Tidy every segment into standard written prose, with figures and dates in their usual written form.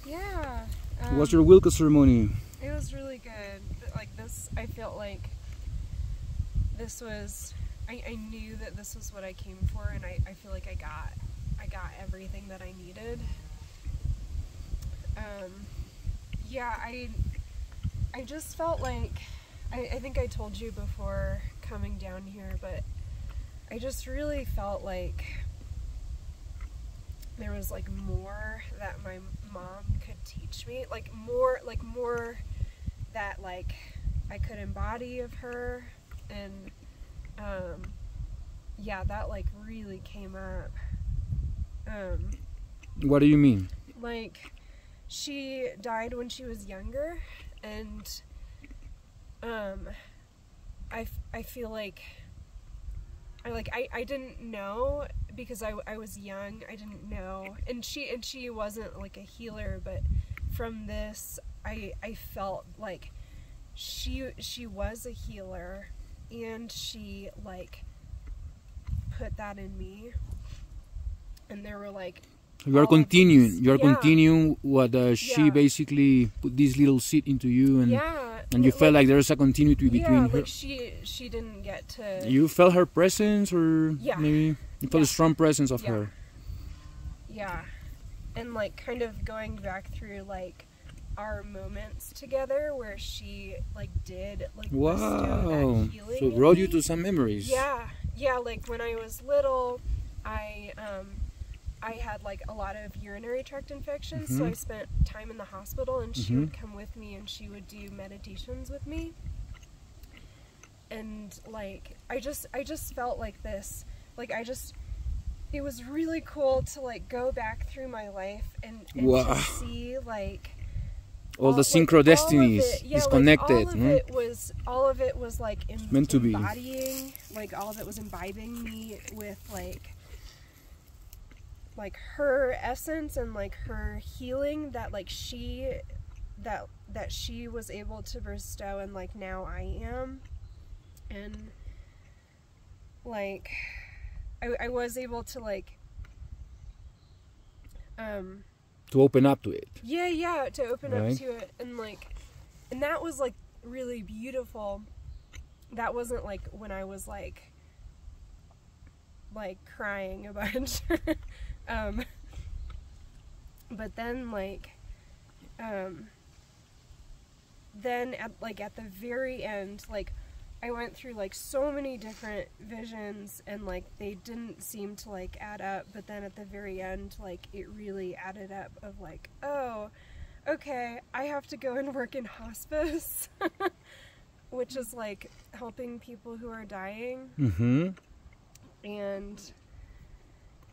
Yeah. What's your Willca ceremony? It was really good. Like this, I felt like this was, I knew that this was what I came for, and I feel like I got everything that I needed. Yeah, I just felt like, I think I told you before coming down here, but I just really felt like there was like more that my mom could teach me, like more that like I could embody of her, and yeah, that like really came up. What do you mean? Like, she died when she was younger, and I feel like I didn't know, because I was young. I didn't know, and she wasn't like a healer, but from this I felt like she was a healer, and she like put that in me, and there were like You are continuing. You are yeah. continuing what she Yeah. basically put this little seed into you, and yeah, and you felt like there's a continuity between her. like she didn't get to. You felt her presence, or Yeah. maybe you felt a strong presence of Yeah. her. Yeah, and like kind of going back through like our moments together where she like did like bestow Wow! that healing So it in brought you me. to some memories. Yeah, like when I was little, I had like a lot of urinary tract infections, so I spent time in the hospital, and she would come with me, and she would do meditations with me. And like I just felt like this, like it was really cool to like go back through my life and Wow. to see like all the synchrodestinies is connected. All of it was like Meant to be. embodying, like all of it was imbibing me with like her essence, and like her healing that like that she was able to bestow, and like now I am. And like I was able to like To open up to it. yeah, to open Right. up to it, and that was like really beautiful. That wasn't like when I was like crying a bunch. But then then at the very end, like I went through like so many different visions, and like they didn't seem to like add up, but then at the very end, like it really added up of like, oh, okay, I have to go and work in hospice, which is like helping people who are dying. And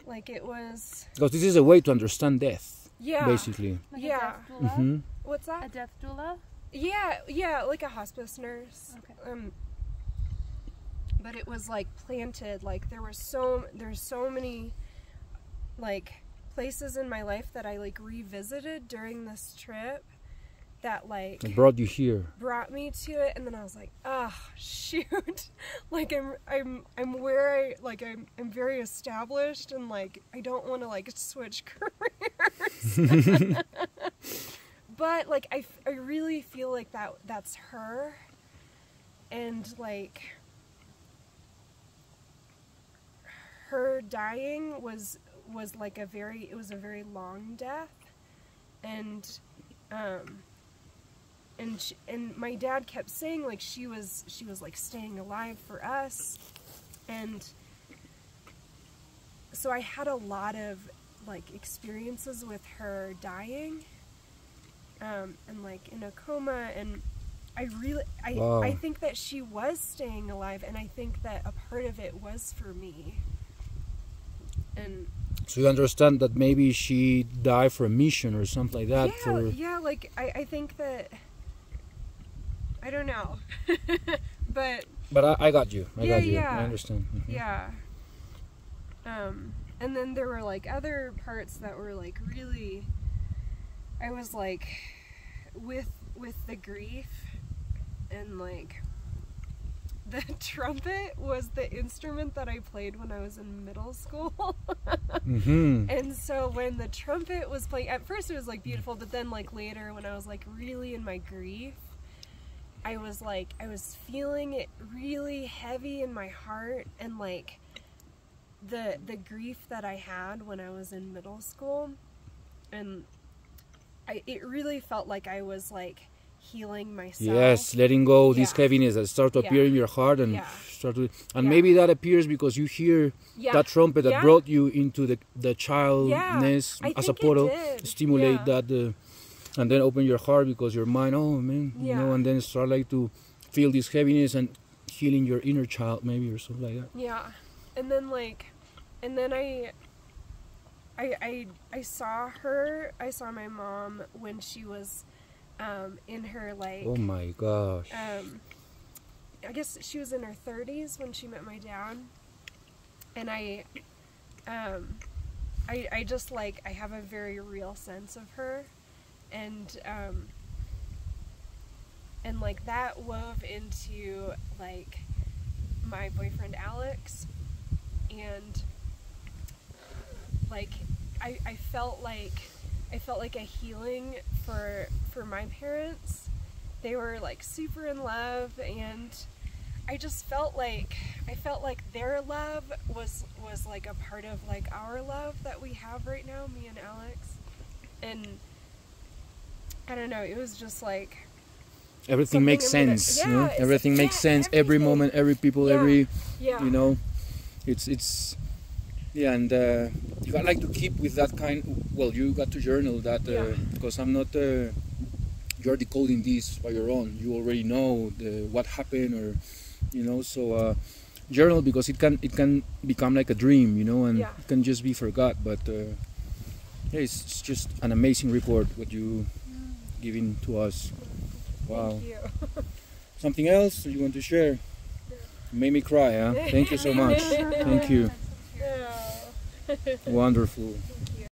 like it was, Because this is a way to understand death, yeah, basically. Like yeah. a death doula? What's that? A death doula? Yeah, like a hospice nurse. Okay. But it was like planted, like there's so many like places in my life that I like revisited during this trip that like It brought you here. brought me to it, and then I was like, oh shoot, like I'm where I'm very established, and like I don't want to like switch careers. But like I really feel like that's her, and like her dying was like a very long death, and and my dad kept saying like she was like staying alive for us, and so I had a lot of like experiences with her dying, and like in a coma, and Wow. I think that she was staying alive, and I think that a part of it was for me. And So you understand that maybe she died for a mission or something like that. yeah, like I think that, I don't know, but I got you. I got you. yeah. I understand. yeah. And then there were like other parts that were like really, I was like with the grief, and like the trumpet was the instrument that I played when I was in middle school. And so when the trumpet was playing, at first it was like beautiful, but then like later when I was like really in my grief, I was feeling it really heavy in my heart, and like the grief that I had when I was in middle school, and it really felt like I was like healing myself. Yes, letting go this heaviness that starts to appear in your heart, and maybe that appears because you hear that trumpet that brought you into the childness as a portal, stimulate that, and then open your heart because your mind, oh man, you know, and then start like to feel this heaviness and healing your inner child maybe, or something like that. Yeah, and then I saw her. I saw my mom when she was in her like. Oh my gosh. I guess she was in her 30s when she met my dad, and I just like I have a very real sense of her, and like that wove into like my boyfriend Alex, and like I felt like a healing for my parents. They were like super in love, and I just felt like their love was like a part of like our love that we have right now, me and Alex. And I don't know, it was just like everything makes sense. You know? Everything makes sense. Every moment, every people, every you know, it's and you got like to keep with that kind. Well, you got to journal that because I'm not. You're decoding this by your own. You already know what happened, or you know. So journal, because it can become like a dream, you know, and it can just be forgot. But it's just an amazing report what you giving to us. Wow. Thank you. Something else you want to share? You made me cry, huh? Thank you so much. Thank you. Wonderful.